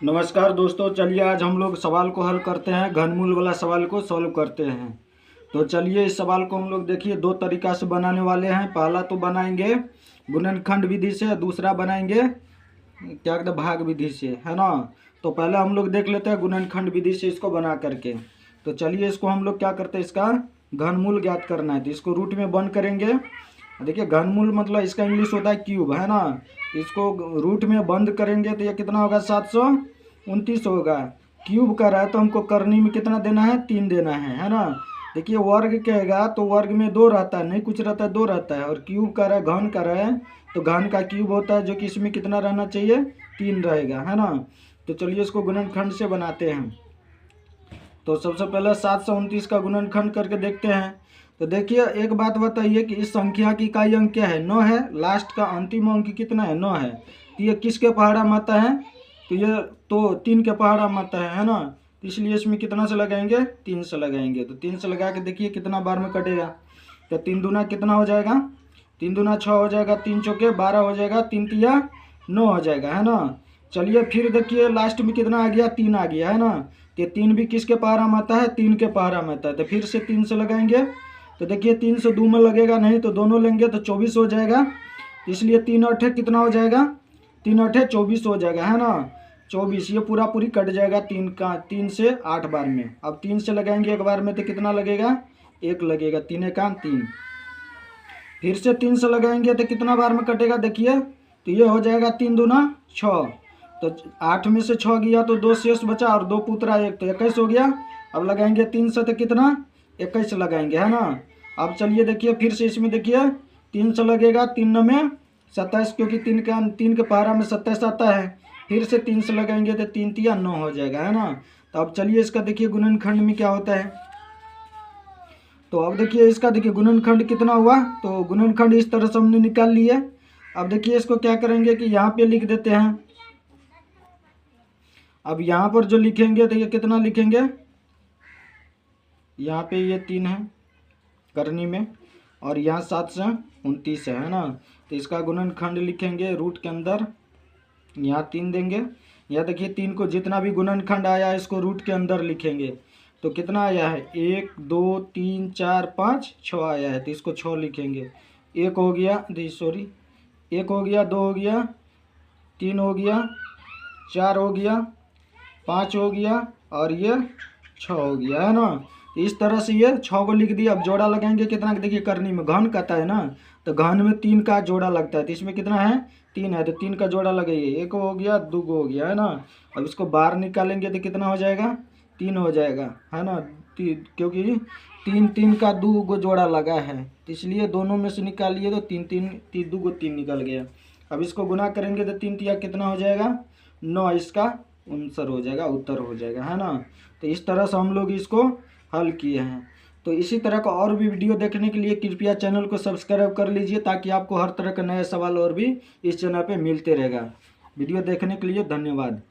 नमस्कार दोस्तों, चलिए आज हम लोग सवाल को हल करते हैं। घनमूल वाला सवाल को सॉल्व करते हैं। तो चलिए इस सवाल को हम लोग देखिए दो तरीका से बनाने वाले हैं। पहला तो बनाएंगे गुणनखंड विधि से, दूसरा बनाएंगे क्या कहते हैं भाग विधि से, है ना। तो पहले हम लोग देख लेते हैं गुणनखंड विधि से इसको बना करके। तो चलिए इसको हम लोग क्या करते हैं, इसका घनमूल ज्ञात करना है। तो इसको रूट में बंद करेंगे। देखिए घनमूल मतलब इसका इंग्लिश होता है क्यूब, है ना। इसको रूट में बंद करेंगे तो ये कितना होगा, 729 होगा। क्यूब कर रहा है तो हमको करनी में कितना देना है, 3 देना है ना। देखिए वर्ग कहेगा तो वर्ग में 2 रहता है, नहीं कुछ रहता है 2 रहता है। और क्यूब कर रहा है, घन कर रहा है तो घन का क्यूब होता है, जो कि इसमें कितना रहना चाहिए, 3 रहेगा, है ना। तो चलिए इसको गुणनखंड से बनाते हैं। तो सबसे पहले 729 का गुणनखंड करके देखते हैं। तो देखिए एक बात बताइए कि इस संख्या की इकाई अंक क्या है, 9 है। लास्ट का अंतिम अंक कितना है, 9 है। तो ये किसके पहाड़ा में आता है, तो ये तो 3 के पहाड़ा में आता है ना। तो इसलिए इसमें कितना से लगाएंगे, 3 से लगाएंगे। तो 3 से लगा के देखिए कितना बार में कटेगा। तो 3 दूना कितना हो जाएगा, 3 दूना 6 हो जाएगा, 3 चौके 12 हो जाएगा, 3 तिया 9 हो जाएगा, है ना। चलिए फिर देखिए लास्ट में कितना आ गया, 3 आ गया, है ना। तो 3 भी किसके पहाड़ा में आता है, 3 के पहाड़ा में आता है। तो फिर से 3 से लगाएंगे। तो देखिए 3 से 2 में लगेगा नहीं, तो दोनों लेंगे तो 24 हो जाएगा। इसलिए 3 अठे कितना हो जाएगा, 3 अठे 24 हो जाएगा, है ना। 24 ये पूरा पूरी कट जाएगा 3 से 8 बार में। अब 3 से लगाएंगे एक बार में तो कितना लगेगा, 1 लगेगा, 3 एकान 3। फिर से 3 से लगाएंगे तो कितना बार में कटेगा, देखिए तो ये हो जाएगा 3 दूना 6। तो 8 में से 6 गया तो 2 शेष बचा और 2 पुतरा 1, तो 21 हो गया। अब लगाएंगे 3 से तो कितना, 21 लगाएंगे, है ना। अब चलिए देखिए फिर से इसमें देखिए 3 से लगेगा, 3 में 27, क्योंकि 3 के पहाड़ा में 27 आता है। फिर से 3 से लगाएंगे तो 3 तिया 9 हो जाएगा, है ना। तो अब चलिए इसका देखिए गुणनखंड में क्या होता है। तो अब देखिए इसका देखिए गुणनखंड कितना हुआ, तो गुणनखंड इस तरह से हमने निकाल लिए। अब देखिए इसको क्या करेंगे कि यहाँ पे लिख देते हैं। अब यहाँ पर जो लिखेंगे तो ये कितना लिखेंगे, यहाँ पे ये 3 है करनी में, और यहाँ 729 है ना। तो इसका गुणनखंड लिखेंगे रूट के अंदर, यहाँ 3 देंगे। यहाँ देखिए 3 को जितना भी गुणनखंड आया है इसको रूट के अंदर लिखेंगे। तो कितना आया है, 1 2 3 4 5 6 आया है, तो इसको 6 लिखेंगे। 1 हो गया, सॉरी 1 हो गया, 2 हो गया, 3 हो गया, 4 हो गया, 5 हो गया, और ये 6 हो गया, है ना। तो इस तरह से ये 6 को लिख दिया। अब जोड़ा लगाएंगे कितना, देखिए करनी में घन कहता है ना, तो घन में 3 का जोड़ा लगता है। तो इसमें कितना है, 3 है, तो 3 का जोड़ा लगाइए। 1 हो गया, 2 हो गया, है ना। अब इसको बाहर निकालेंगे तो कितना हो जाएगा, 3 हो जाएगा, है ना। क्योंकि 3 का 2 को जोड़ा लगा है, तो इसलिए दोनों में से निकालिए तो 3 2 को 3 निकल गया। अब इसको गुना करेंगे तो 3 तिया कितना हो जाएगा, 9, इसका आंसर हो जाएगा, उत्तर हो जाएगा, है ना। तो इस तरह से हम लोग इसको हल किए हैं। तो इसी तरह का और भी वीडियो देखने के लिए कृपया चैनल को सब्सक्राइब कर लीजिए, ताकि आपको हर तरह के नए सवाल और भी इस चैनल पे मिलते रहेगा। वीडियो देखने के लिए धन्यवाद।